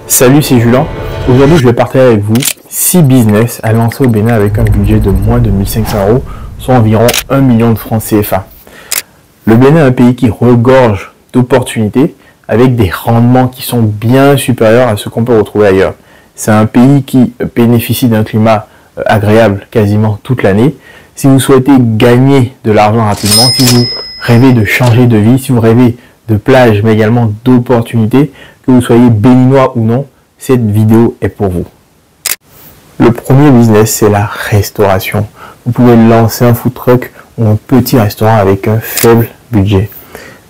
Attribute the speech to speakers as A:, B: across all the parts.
A: Salut, c'est Julien. Aujourd'hui, je vais partager avec vous 6 business à lancer au Bénin avec un budget de moins de 1500 €, soit environ 1 million de francs CFA. Le Bénin est un pays qui regorge d'opportunités avec des rendements qui sont bien supérieurs à ce qu'on peut retrouver ailleurs. C'est un pays qui bénéficie d'un climat agréable quasiment toute l'année. Si vous souhaitez gagner de l'argent rapidement, si vous rêvez de changer de vie, si vous rêvez de plage, mais également d'opportunités, que vous soyez béninois ou non, cette vidéo est pour vous. Le premier business, c'est la restauration. Vous pouvez lancer un food truck ou un petit restaurant avec un faible budget.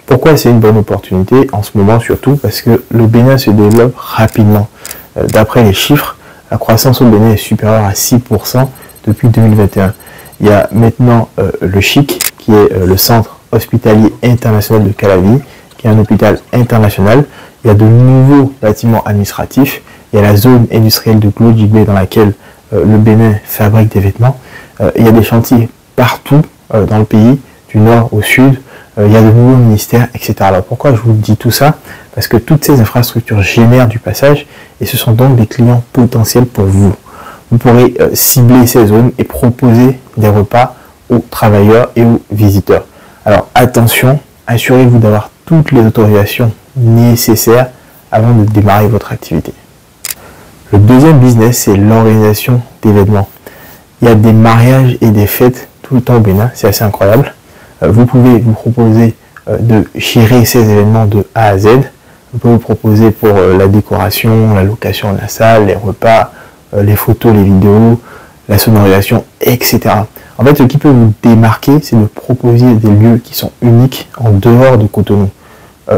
A: Pourquoi c'est une bonne opportunité en ce moment, surtout parce que le Bénin se développe rapidement. D'après les chiffres, la croissance au Bénin est supérieure à 6% depuis 2021. Il y a maintenant le CHIC, qui est le Centre hospitalier international de Calavi, qui est un hôpital international. Il y a de nouveaux bâtiments administratifs. Il y a la zone industrielle de Glodjigbe dans laquelle le Bénin fabrique des vêtements. Il y a des chantiers partout dans le pays, du nord au sud. Il y a de nouveaux ministères, etc. Alors pourquoi je vous dis tout ça? Parce que toutes ces infrastructures génèrent du passage et ce sont donc des clients potentiels pour vous. Vous pourrez cibler ces zones et proposer des repas aux travailleurs et aux visiteurs. Alors attention, assurez-vous d'avoir toutes les autorisations nécessaires avant de démarrer votre activité. Le deuxième business, c'est l'organisation d'événements. Il y a des mariages et des fêtes tout le temps au Bénin, c'est assez incroyable. Vous pouvez vous proposer de gérer ces événements de A à Z. Vous pouvez vous proposer pour la décoration, la location de la salle, les repas, les photos, les vidéos, la sonorisation, etc. En fait, ce qui peut vous démarquer, c'est de proposer des lieux qui sont uniques en dehors de Cotonou.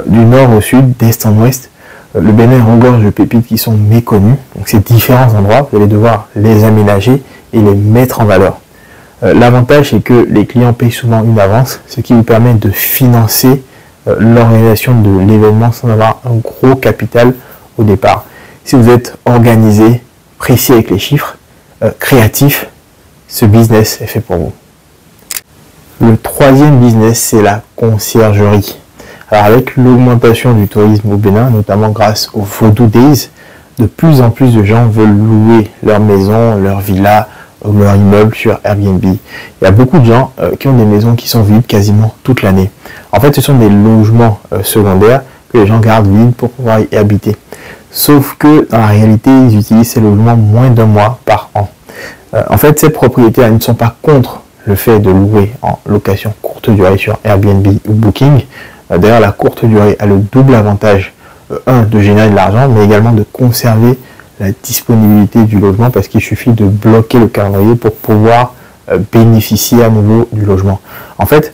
A: Du nord au sud, d'est en ouest, le Bénin regorge de pépites qui sont méconnues. Donc ces différents endroits, vous allez devoir les aménager et les mettre en valeur. L'avantage, c'est que les clients payent souvent une avance, ce qui vous permet de financer l'organisation de l'événement sans avoir un gros capital au départ. Si vous êtes organisé, précis avec les chiffres, créatif, ce business est fait pour vous. Le troisième business, c'est la conciergerie. Alors avec l'augmentation du tourisme au Bénin, notamment grâce aux Vodou Days, de plus en plus de gens veulent louer leur maison, leur villa ou leur immeuble sur Airbnb. Il y a beaucoup de gens qui ont des maisons qui sont vides quasiment toute l'année. En fait, ce sont des logements secondaires que les gens gardent vides pour pouvoir y habiter. Sauf que dans la réalité, ils utilisent ces logements moins d'un mois par an. En fait, ces propriétaires ne sont pas contre le fait de louer en location courte durée sur Airbnb ou Booking. D'ailleurs, la courte durée a le double avantage, de générer de l'argent, mais également de conserver la disponibilité du logement parce qu'il suffit de bloquer le calendrier pour pouvoir bénéficier à nouveau du logement. En fait,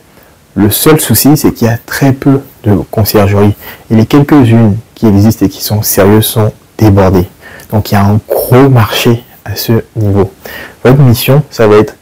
A: le seul souci, c'est qu'il y a très peu de conciergerie et les quelques-unes qui existent et qui sont sérieuses sont débordées. Donc, il y a un gros marché à ce niveau. Votre mission, ça va être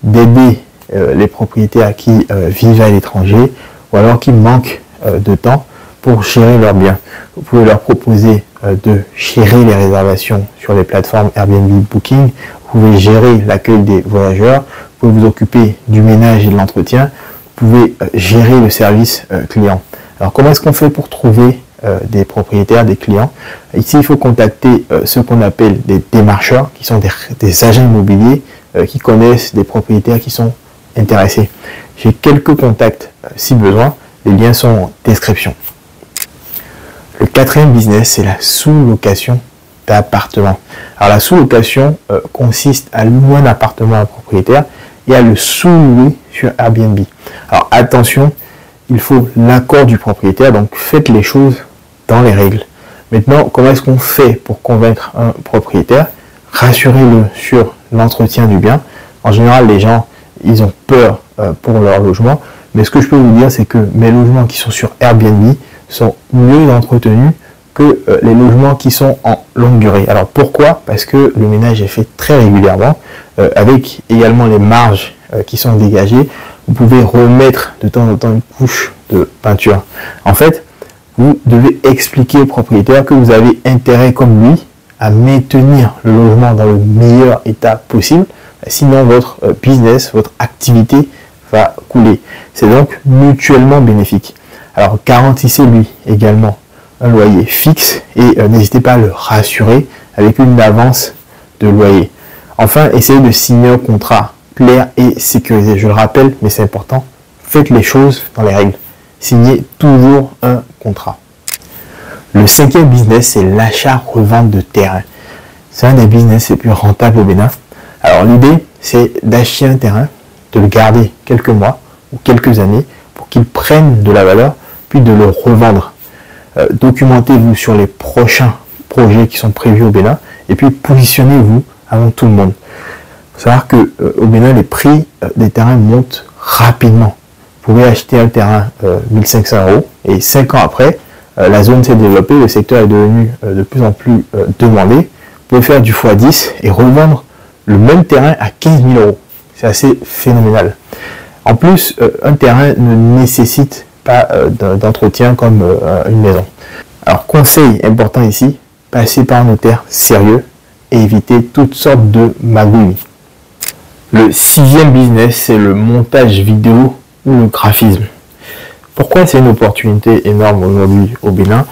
A: d'aider les propriétaires qui vivent à l'étranger ou alors qui manquent de temps pour gérer leurs biens. Vous pouvez leur proposer de gérer les réservations sur les plateformes Airbnb, Booking. Vous pouvez gérer l'accueil des voyageurs. Vous pouvez vous occuper du ménage et de l'entretien. Vous pouvez gérer le service client. Alors comment est-ce qu'on fait pour trouver des propriétaires, des clients? Ici, il faut contacter ce qu'on appelle des démarcheurs, qui sont des agents immobiliers qui connaissent des propriétaires qui sont intéressés. J'ai quelques contacts si besoin. Les liens sont en description. Le quatrième business, c'est la sous-location d'appartements. Alors la sous-location consiste à louer un appartement à un propriétaire et à le sous-louer sur Airbnb. Alors attention, il faut l'accord du propriétaire, donc faites les choses dans les règles. Maintenant, comment est-ce qu'on fait pour convaincre un propriétaire? Rassurez-le sur l'entretien du bien. En général, les gens, ils ont peur pour leur logement. Mais ce que je peux vous dire, c'est que mes logements qui sont sur Airbnb sont mieux entretenus que les logements qui sont en longue durée. Alors pourquoi? Parce que le ménage est fait très régulièrement, avec également les marges qui sont dégagées. Vous pouvez remettre de temps en temps une couche de peinture. En fait, vous devez expliquer au propriétaire que vous avez intérêt comme lui à maintenir le logement dans le meilleur état possible. Sinon, votre business, votre activité va couler. C'est donc mutuellement bénéfique. Alors, garantissez-lui également un loyer fixe et n'hésitez pas à le rassurer avec une avance de loyer. Enfin, essayez de signer un contrat clair et sécurisé. Je le rappelle, mais c'est important, faites les choses dans les règles. Signez toujours un contrat. Le cinquième business, c'est l'achat-revente de terrain. C'est un des business les plus rentables au Bénin. Alors l'idée, c'est d'acheter un terrain, de le garder quelques mois ou quelques années pour qu'il prenne de la valeur, puis de le revendre. Documentez-vous sur les prochains projets qui sont prévus au Bénin et puis positionnez-vous avant tout le monde. Il faut savoir qu'au Bénin, les prix des terrains montent rapidement. Vous pouvez acheter un terrain 1500 € et 5 ans après, la zone s'est développée, le secteur est devenu de plus en plus demandé. Vous pouvez faire du x10 et revendre le même terrain à 15 000 €. C'est assez phénoménal. En plus, un terrain ne nécessite pas d'entretien comme une maison. Alors, conseil important ici, passez par un notaire sérieux et évitez toutes sortes de magouilles. Le sixième business, c'est le montage vidéo ou le graphisme. Pourquoi c'est une opportunité énorme aujourd'hui au Bénin?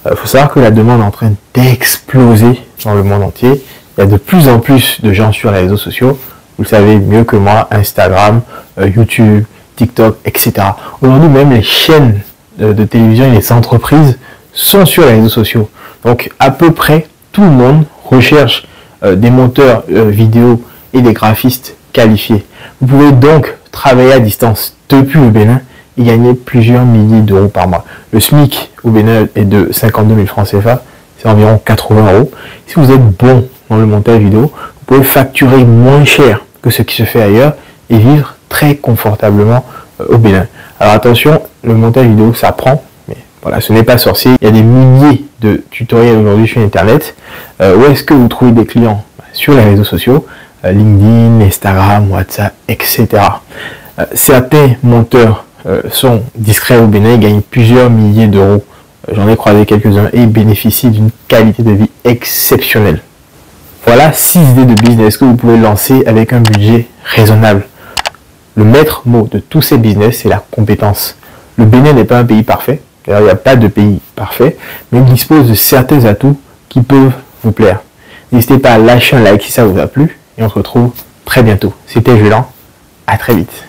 A: Il faut savoir que la demande est en train d'exploser dans le monde entier. Il y a de plus en plus de gens sur les réseaux sociaux. Vous le savez mieux que moi, Instagram, YouTube, TikTok, etc. Aujourd'hui, même les chaînes de télévision et les entreprises sont sur les réseaux sociaux. Donc, à peu près tout le monde recherche des monteurs vidéo et des graphistes qualifiés. Vous pouvez donc travailler à distance depuis le Bénin et gagner plusieurs milliers d'euros par mois. Le SMIC au Bénin est de 52 000 francs CFA, c'est environ 80 €. Si vous êtes bon dans le montage vidéo, vous pouvez facturer moins cher que ce qui se fait ailleurs et vivre très confortablement au Bénin. Alors attention, le montage vidéo ça prend, mais voilà, ce n'est pas sorcier. Il y a des milliers de tutoriels aujourd'hui sur Internet. Où est-ce que vous trouvez des clients? Sur les réseaux sociaux, LinkedIn, Instagram, WhatsApp, etc. Certains monteurs sont discrets au Bénin et gagnent plusieurs milliers d'euros. J'en ai croisé quelques-uns et bénéficient d'une qualité de vie exceptionnelle. Voilà 6 idées de business que vous pouvez lancer avec un budget raisonnable. Le maître mot de tous ces business, c'est la compétence. Le Bénin n'est pas un pays parfait. D'ailleurs, il n'y a pas de pays parfait, mais il dispose de certains atouts qui peuvent vous plaire. N'hésitez pas à lâcher un like si ça vous a plu et on se retrouve très bientôt. C'était Julian, à très vite.